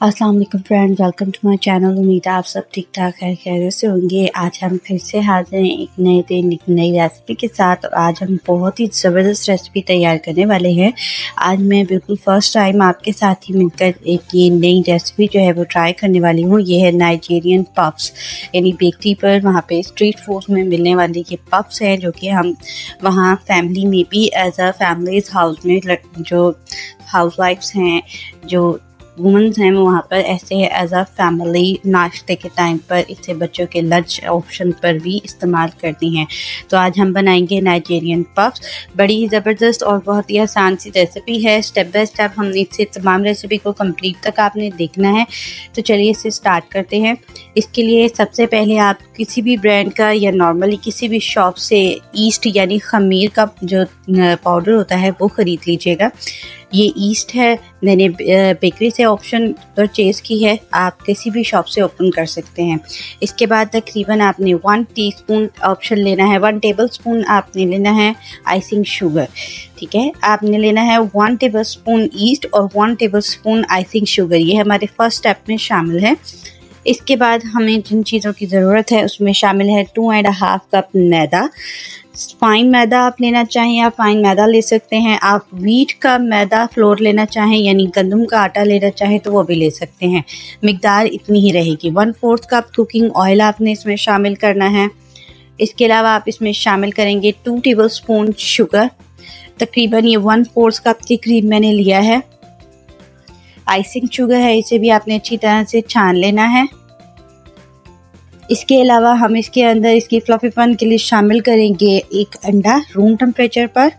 अस्सलाम वालेकुम friends, welcome to my channel. उम्मीद है आप सब ठीक ठाक है, खैरियत से होंगे। आज हम फिर से हाजिर हैं एक नए दिन एक नई रेसिपी के साथ। और आज हम बहुत ही ज़बरदस्त रेसिपी तैयार करने वाले हैं। आज मैं बिल्कुल फ़र्स्ट टाइम आपके साथ ही मिलकर एक ये नई रेसिपी जो है वो ट्राई करने वाली हूँ। ये है नाइजीरियन पफ्स, यानी बेकरी पर वहाँ पे स्ट्रीट फूड में मिलने वाले ये पफ्स हैं, जो कि हम वहाँ फैमिली में भी एज अ फैमिलीज हाउस में जो हाउस वाइफ्स हैं, जो वुमेंस हैं, वो वहाँ पर ऐसे एज अ फैमिली नाश्ते के टाइम पर इसे बच्चों के लंच ऑप्शन पर भी इस्तेमाल करती हैं। तो आज हम बनाएंगे नाइजीरियन पफ्स। बड़ी ही ज़बरदस्त और बहुत ही आसान सी रेसिपी है। स्टेप बाय स्टेप हम इससे तमाम रेसिपी को कंप्लीट तक आपने देखना है। तो चलिए इसे स्टार्ट करते हैं। इसके लिए सबसे पहले आप किसी भी ब्रांड का या नॉर्मली किसी भी शॉप से ईस्ट यानी खमीर का जो पाउडर होता है वो ख़रीद लीजिएगा। ये ईस्ट है, मैंने बेकरी से ऑप्शन परचेज़ की है, आप किसी भी शॉप से ओपन कर सकते हैं। इसके बाद तकरीबन आपने 1 टीस्पून ऑप्शन लेना है, 1 टेबलस्पून आपने लेना है आइसिंग शुगर। ठीक है, आपने लेना है 1 टेबलस्पून ईस्ट और 1 टेबलस्पून आइसिंग शुगर। ये हमारे फर्स्ट स्टेप में शामिल है। इसके बाद हमें जिन चीज़ों की ज़रूरत है उसमें शामिल है 2.5 कप मैदा। फाइन मैदा आप लेना चाहें आप फाइन मैदा ले सकते हैं। आप व्हीट का मैदा फ्लोर लेना चाहें यानी गंदम का आटा लेना चाहें तो वो भी ले सकते हैं। मिकदार इतनी ही रहेगी। 1/4 कप कुकिंग ऑयल आपने इसमें शामिल करना है। इसके अलावा आप इसमें शामिल करेंगे 2 टेबलस्पून शुगर। तकरीबन ये 1/4 कप के करीब मैंने लिया है। आइसिंग शुगर है, इसे भी आपने अच्छी तरह से छान लेना है। इसके अलावा हम इसके अंदर इसकी फ्लफीपन के लिए शामिल करेंगे 1 अंडा रूम टेम्परेचर पर।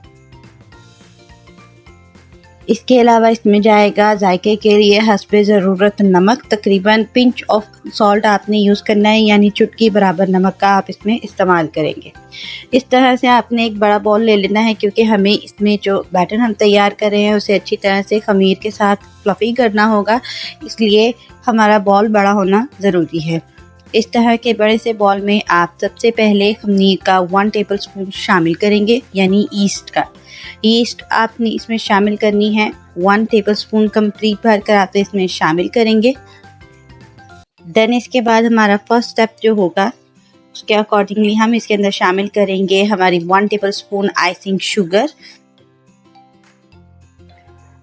इसके अलावा इसमें जाएगा जायके के लिए हस्बे ज़रूरत नमक। तकरीबन पिंच ऑफ सॉल्ट आपने यूज़ करना है, यानी चुटकी बराबर नमक का आप इसमें इस्तेमाल करेंगे। इस तरह से आपने एक बड़ा बॉल ले लेना है, क्योंकि हमें इसमें जो बैटर हम तैयार कर रहे हैं उसे अच्छी तरह से खमीर के साथ फ्लफ़ी करना होगा, इसलिए हमारा बॉल बड़ा होना ज़रूरी है। इस तरह के बड़े से बॉल में आप सबसे पहले खमीर का 1 टेबलस्पून शामिल करेंगे, यानी ईस्ट का। ईस्ट आपने इसमें शामिल करनी है 1 टेबलस्पून कंप्लीट भरकर आप इसमें शामिल करेंगे। देन इसके बाद हमारा फर्स्ट स्टेप जो होगा उसके अकॉर्डिंगली हम इसके अंदर शामिल करेंगे हमारी 1 tablespoon icing sugar,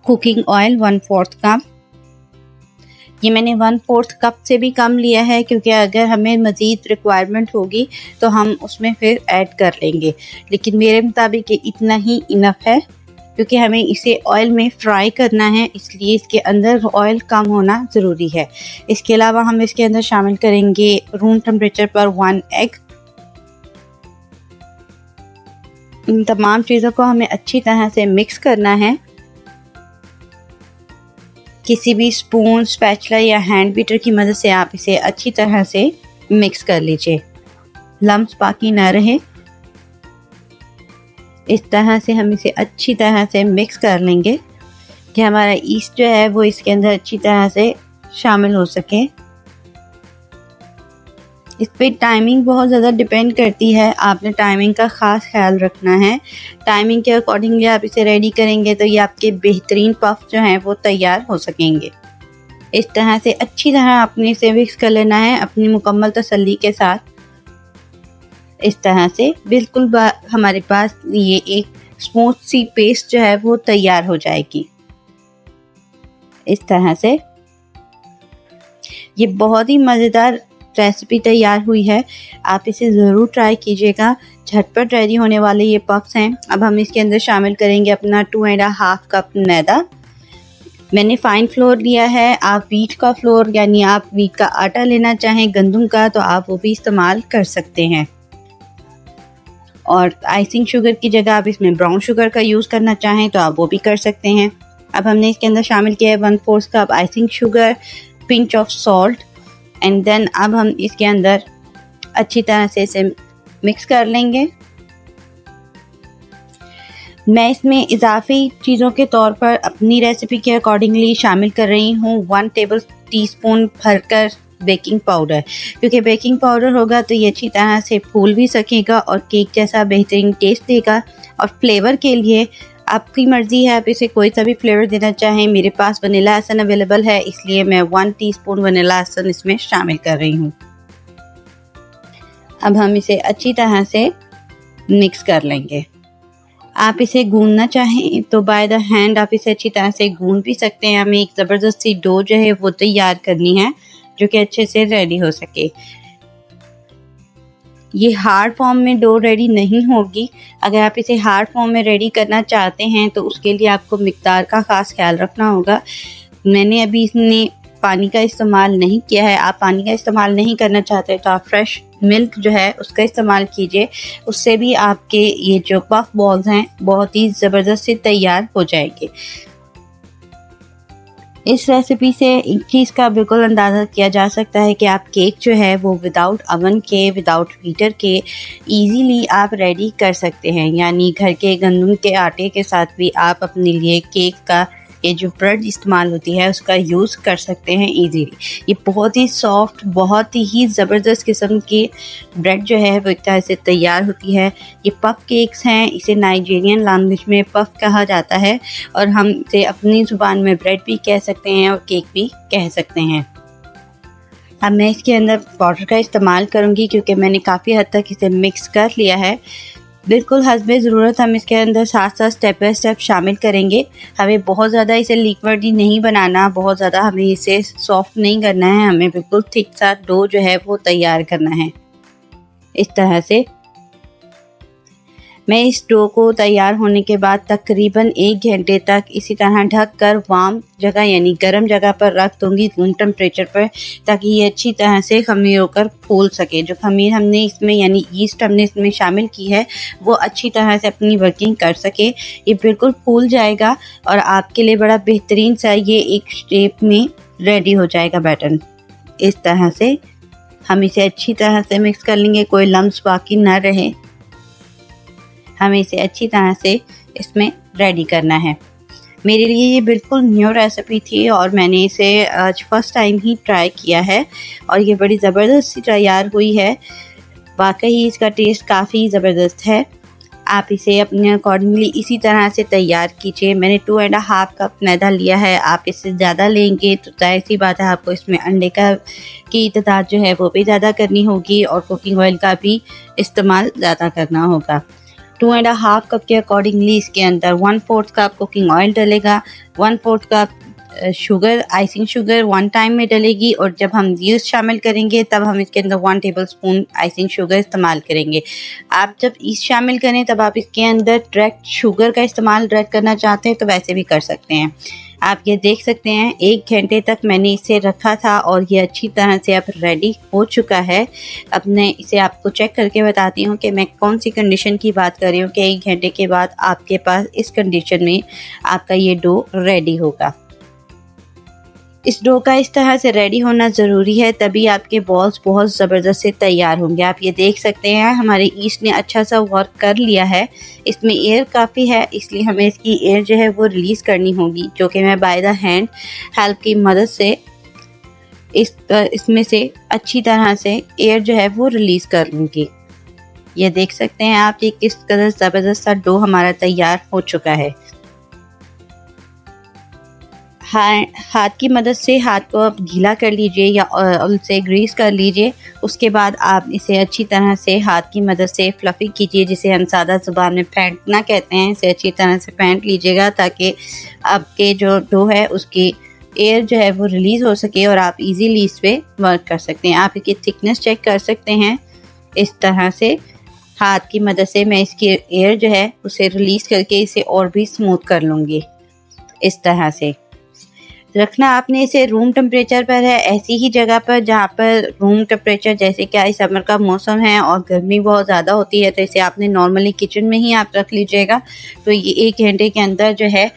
cooking oil 1/4 cup. ये मैंने 1/4 कप से भी कम लिया है, क्योंकि अगर हमें मज़ीद रिक्वायरमेंट होगी तो हम उसमें फिर ऐड कर लेंगे, लेकिन मेरे मुताबिक ये इतना ही इनफ है, क्योंकि हमें इसे ऑयल में फ्राई करना है, इसलिए इसके अंदर ऑयल कम होना ज़रूरी है। इसके अलावा हम इसके अंदर शामिल करेंगे रूम टेम्परेचर पर 1 एग। इन तमाम चीज़ों को हमें अच्छी तरह से मिक्स करना है। किसी भी स्पून, स्पैचुला या हैंड बीटर की मदद से आप इसे अच्छी तरह से मिक्स कर लीजिए, लम्स बाकी ना रहे। इस तरह से हम इसे अच्छी तरह से मिक्स कर लेंगे कि हमारा ईस्ट जो है वो इसके अंदर अच्छी तरह से शामिल हो सके। इस पे टाइमिंग बहुत ज़्यादा डिपेंड करती है, आपने टाइमिंग का ख़ास ख्याल रखना है। टाइमिंग के अकॉर्डिंगली आप इसे रेडी करेंगे तो ये आपके बेहतरीन पफ जो हैं वो तैयार हो सकेंगे। इस तरह से अच्छी तरह आपने इसे मिक्स कर लेना है अपनी मुकम्मल तसल्ली के साथ। इस तरह से बिल्कुल हमारे पास ये एक स्मूथ सी पेस्ट जो है वो तैयार हो जाएगी। इस तरह से ये बहुत ही मज़ेदार रेसिपी तैयार हुई है, आप इसे ज़रूर ट्राई कीजिएगा। झटपट रेडी होने वाले ये पफ्स हैं। अब हम इसके अंदर शामिल करेंगे अपना 2.5 कप मैदा। मैंने फाइन फ्लोर लिया है, आप व्हीट का फ्लोर यानी आप व्हीट का आटा लेना चाहें गंदम का तो आप वो भी इस्तेमाल कर सकते हैं। और आइसिंग शुगर की जगह आप इसमें ब्राउन शुगर का यूज़ करना चाहें तो आप वो भी कर सकते हैं। अब हमने इसके अंदर शामिल किया है 1/4 cup icing sugar, pinch of salt, and then अब हम इसके अंदर अच्छी तरह से इसे मिक्स कर लेंगे। मैं इसमें इजाफी चीज़ों के तौर पर अपनी रेसिपी के अकॉर्डिंगली शामिल कर रही हूँ 1 टेबल टीस्पून भरकर बेकिंग पाउडर, क्योंकि बेकिंग पाउडर होगा तो ये अच्छी तरह से फूल भी सकेगा और केक जैसा बेहतरीन टेस्ट देगा। और फ्लेवर के लिए आपकी मर्ज़ी है, आप इसे कोई सा भी फ्लेवर देना चाहें। मेरे पास वनीला एसन अवेलेबल है, इसलिए मैं 1 टीस्पून वनीला एसन इसमें शामिल कर रही हूँ। अब हम इसे अच्छी तरह से मिक्स कर लेंगे। आप इसे गूंदना चाहें तो बाय द हैंड आप इसे अच्छी तरह से गूंद भी सकते हैं। हमें एक ज़बरदस्त सी डो जो है वो तैयार करनी है, जो कि अच्छे से रेडी हो सके। ये हार्ड फॉर्म में डो रेडी नहीं होगी। अगर आप इसे हार्ड फॉर्म में रेडी करना चाहते हैं तो उसके लिए आपको मिक़दार का ख़ास ख्याल रखना होगा। मैंने अभी इसमें पानी का इस्तेमाल नहीं किया है। आप पानी का इस्तेमाल नहीं करना चाहते तो आप फ्रेश मिल्क जो है उसका इस्तेमाल कीजिए। उससे भी आपके ये जो पफ बॉल्स हैं बहुत ही ज़बरदस्त से तैयार हो जाएंगे। इस रेसिपी से एक चीज़ का बिल्कुल अंदाज़ा किया जा सकता है कि आप केक जो है वो विदाउट अवन के, विदाउट हीटर के इजीली आप रेडी कर सकते हैं। यानी घर के गंदम के आटे के साथ भी आप अपने लिए केक का ये जो ब्रेड इस्तेमाल होती है उसका यूज़ कर सकते हैं इजीली। ये बहुत ही सॉफ्ट, बहुत ही ज़बरदस्त किस्म की ब्रेड जो है वो एक तरह से तैयार होती है। ये पफ केक्स हैं, इसे नाइजीरियन लैंग्वेज में पफ कहा जाता है और हम इसे अपनी ज़ुबान में ब्रेड भी कह सकते हैं और केक भी कह सकते हैं। अब मैं इसके अंदर वाटर का इस्तेमाल करूँगी क्योंकि मैंने काफ़ी हद तक इसे मिक्स कर लिया है। बिल्कुल हस्बे ज़रूरत हम इसके अंदर साथ-साथ स्टेप बाय स्टेप शामिल करेंगे। हमें बहुत ज़्यादा इसे लिक्विड नहीं बनाना, बहुत ज़्यादा हमें इसे सॉफ्ट नहीं करना है। हमें बिल्कुल थिक सा डो जो है वो तैयार करना है। इस तरह से मैं इस डो को तैयार होने के बाद तकरीबन 1 घंटे तक इसी तरह ढक कर वार्म जगह यानी गर्म जगह पर रख दूँगी रूम टेम्परेचर पर, ताकि ये अच्छी तरह से ख़मीर होकर फूल सके। जो ख़मीर हमने इसमें यानी ईस्ट हमने इसमें शामिल की है वो अच्छी तरह से अपनी वर्किंग कर सके। ये बिल्कुल फूल जाएगा और आपके लिए बड़ा बेहतरीन सा ये एक शेप में रेडी हो जाएगा बैटर। इस तरह से हम इसे अच्छी तरह से मिक्स कर लेंगे, कोई लम्स बाकी ना रहे। हमें इसे अच्छी तरह से इसमें रेडी करना है। मेरे लिए ये बिल्कुल न्यू रेसिपी थी और मैंने इसे आज फर्स्ट टाइम ही ट्राई किया है और ये बड़ी ज़बरदस्त सी तैयार हुई है। वाकई इसका टेस्ट काफ़ी ज़बरदस्त है। आप इसे अपने अकॉर्डिंगली इसी तरह से तैयार कीजिए। मैंने 2.5 कप मैदा लिया है। आप इससे ज़्यादा लेंगे तो ज़ाहिर सी बात है आपको इसमें अंडे की तादाद जो है वो भी ज़्यादा करनी होगी और कुकिंग ऑयल का भी इस्तेमाल ज़्यादा करना होगा। 2.5 कप के अकॉर्डिंगली इसके अंदर 1/4 कप कुकिंग ऑयल डलेगा, 1/4 cup sugar, icing sugar 1 time में डलेगी और जब हम यीस्ट शामिल करेंगे तब हम इसके अंदर 1 टेबलस्पून आइसिंग शुगर इस्तेमाल करेंगे। आप जब ईस्ट शामिल करें तब आप इसके अंदर डायरेक्ट शुगर का इस्तेमाल डायरेक्ट करना चाहते हैं तो वैसे भी कर सकते हैं। आप ये देख सकते हैं 1 घंटे तक मैंने इसे रखा था और ये अच्छी तरह से अब रेडी हो चुका है। अब मैं इसे आपको चेक करके बताती हूँ कि मैं कौन सी कंडीशन की बात कर रही हूँ कि 1 घंटे के बाद आपके पास इस कंडीशन में आपका ये डो रेडी होगा। इस डो का इस तरह से रेडी होना ज़रूरी है, तभी आपके बॉल्स बहुत ज़बरदस्त से तैयार होंगे। आप ये देख सकते हैं हमारे ईस्ट ने अच्छा सा वर्क कर लिया है। इसमें एयर काफ़ी है इसलिए हमें इसकी एयर जो है वो रिलीज़ करनी होगी, जो कि मैं बाय द हैंड हेल्प की मदद से इसमें से अच्छी तरह से एयर जो है वो रिलीज़ कर लूँगी। ये देख सकते हैं आप ये किस कदर ज़बरदस्त सा डो हमारा तैयार हो चुका है। हाथ की मदद से हाथ को आप गीला कर लीजिए या ऑयल से ग्रीस कर लीजिए। उसके बाद आप इसे अच्छी तरह से हाथ की मदद से फ्लफ़ी कीजिए, जिसे हम सादा ज़ुबान में फेंटना कहते हैं। इसे अच्छी तरह से फेंट लीजिएगा ताकि आपके जो डो है उसकी एयर जो है वो रिलीज़ हो सके और आप इजीली इस पर वर्क कर सकते हैं। आप इसकी थिकनेस चेक कर सकते हैं। इस तरह से हाथ की मदद से मैं इसकी एयर जो है उसे रिलीज़ करके इसे और भी स्मूथ कर लूँगी। इस तरह से रखना आपने इसे रूम टेम्परेचर पर है, ऐसी ही जगह पर जहाँ पर रूम टेम्परेचर, जैसे कि आज समर का मौसम है और गर्मी बहुत ज़्यादा होती है तो इसे आपने नॉर्मली किचन में ही आप रख लीजिएगा। तो ये 1 घंटे के अंदर जो है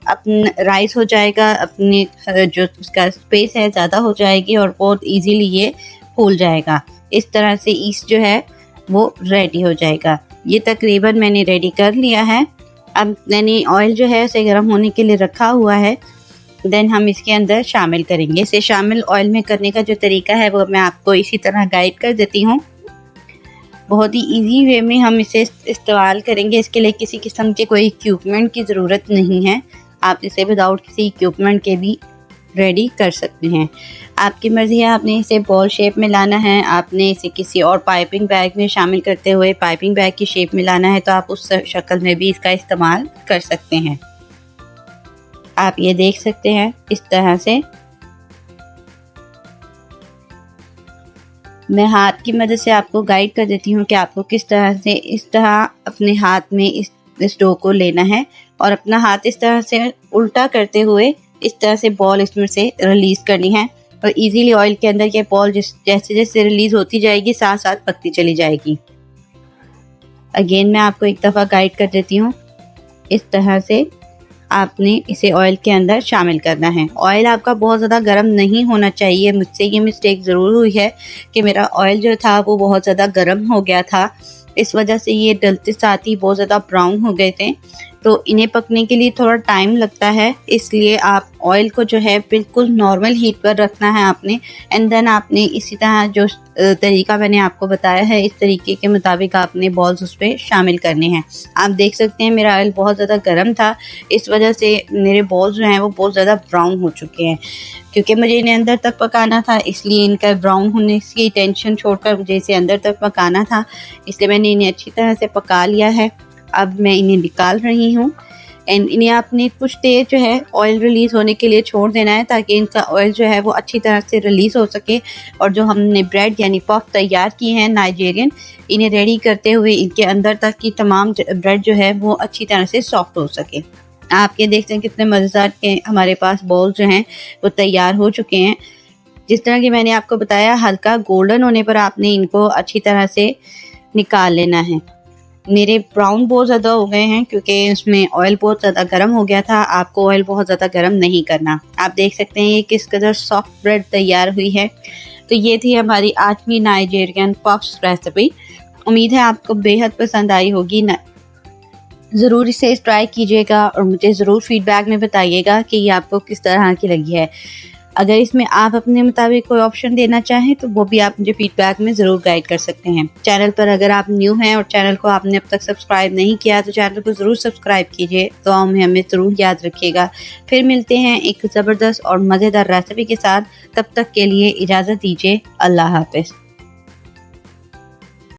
अपना राइस हो जाएगा, अपनी जो उसका स्पेस है ज़्यादा हो जाएगी और बहुत ईजीली ये फूल जाएगा। इस तरह से ईस्ट जो है वो रेडी हो जाएगा। ये तकरीबन मैंने रेडी कर लिया है। अब मैंने ऑयल जो है उसे गर्म होने के लिए रखा हुआ है। देन हम इसके अंदर शामिल करेंगे। इसे शामिल ऑयल में करने का जो तरीका है वो मैं आपको इसी तरह गाइड कर देती हूँ। बहुत ही इजी वे में हम इसे इस्तेमाल करेंगे। इसके लिए किसी किस्म के कोई इक्विपमेंट की ज़रूरत नहीं है। आप इसे विदाउट किसी इक्विपमेंट के भी रेडी कर सकते हैं। आपकी मर्ज़ी है, आपने इसे बॉल शेप में लाना है, आपने इसे किसी और पाइपिंग बैग में शामिल करते हुए पाइपिंग बैग की शेप में लाना है, तो आप उस शक्ल में भी इसका इस्तेमाल कर सकते हैं। आप ये देख सकते हैं इस तरह से मैं हाथ की मदद से आपको गाइड कर देती हूँ कि आपको किस तरह से इस तरह अपने हाथ में इस डो को लेना है और अपना हाथ इस तरह से उल्टा करते हुए इस तरह से बॉल इसमें से रिलीज़ करनी है और इजीली ऑयल के अंदर ये बॉल जैसे जैसे रिलीज़ होती जाएगी साथ साथ पकती चली जाएगी। अगेन मैं आपको एक दफ़ा गाइड कर देती हूँ। इस तरह से आपने इसे ऑयल के अंदर शामिल करना है। ऑयल आपका बहुत ज़्यादा गर्म नहीं होना चाहिए। मुझसे ये मिस्टेक ज़रूर हुई है कि मेरा ऑयल जो था वो बहुत ज़्यादा गर्म हो गया था, इस वजह से ये डलते साथ ही बहुत ज़्यादा ब्राउन हो गए थे। तो इन्हें पकने के लिए थोड़ा टाइम लगता है, इसलिए आप ऑयल को जो है बिल्कुल नॉर्मल हीट पर रखना है आपने। एंड देन आपने इसी तरह जो तरीका मैंने आपको बताया है इस तरीके के मुताबिक आपने बॉल्स उस पर शामिल करने हैं। आप देख सकते हैं मेरा ऑयल बहुत ज़्यादा गर्म था, इस वजह से मेरे बॉल्स जो हैं वो बहुत ज़्यादा ब्राउन हो चुके हैं। क्योंकि मुझे इन्हें अंदर तक पकाना था, इसलिए इनका ब्राउन होने की टेंशन छोड़कर मुझे इसे अंदर तक पकाना था, इसलिए मैंने इन्हें अच्छी तरह से पका लिया है। अब मैं इन्हें निकाल रही हूँ एंड इन्हें आपने कुछ देर जो है ऑयल रिलीज़ होने के लिए छोड़ देना है, ताकि इनका ऑयल जो है वो अच्छी तरह से रिलीज़ हो सके और जो हमने ब्रेड यानी पफ तैयार किए हैं नाइजीरियन, इन्हें रेडी करते हुए इनके अंदर तक की तमाम ब्रेड जो है वो अच्छी तरह से सॉफ्ट हो सके। आप ये देखते हैं कितने मज़ेदार के हमारे पास बॉल जो हैं वो तैयार हो चुके हैं। जिस तरह की मैंने आपको बताया, हल्का गोल्डन होने पर आपने इनको अच्छी तरह से निकाल लेना है। मेरे ब्राउन बहुत ज़्यादा हो गए हैं क्योंकि इसमें ऑयल बहुत ज़्यादा गर्म हो गया था। आपको ऑयल बहुत ज़्यादा गर्म नहीं करना। आप देख सकते हैं ये किस कदर सॉफ्ट ब्रेड तैयार हुई है। तो ये थी हमारी आज की नाइजीरियन पफ्स रेसिपी। उम्मीद है आपको बेहद पसंद आई होगी। ज़रूर इसे ट्राई कीजिएगा और मुझे ज़रूर फीडबैक में बताइएगा कि ये आपको किस तरह की लगी है। अगर इसमें आप अपने मुताबिक कोई ऑप्शन देना चाहें तो वो भी आप मुझे फीडबैक में ज़रूर गाइड कर सकते हैं। चैनल पर अगर आप न्यू हैं और चैनल को आपने अब तक सब्सक्राइब नहीं किया तो चैनल को ज़रूर सब्सक्राइब कीजिए, तो हमें ज़रूर याद रखिएगा। फिर मिलते हैं एक ज़बरदस्त और मज़ेदार रेसिपी के साथ। तब तक के लिए इजाज़त दीजिए। अल्लाह हाफ़िज़।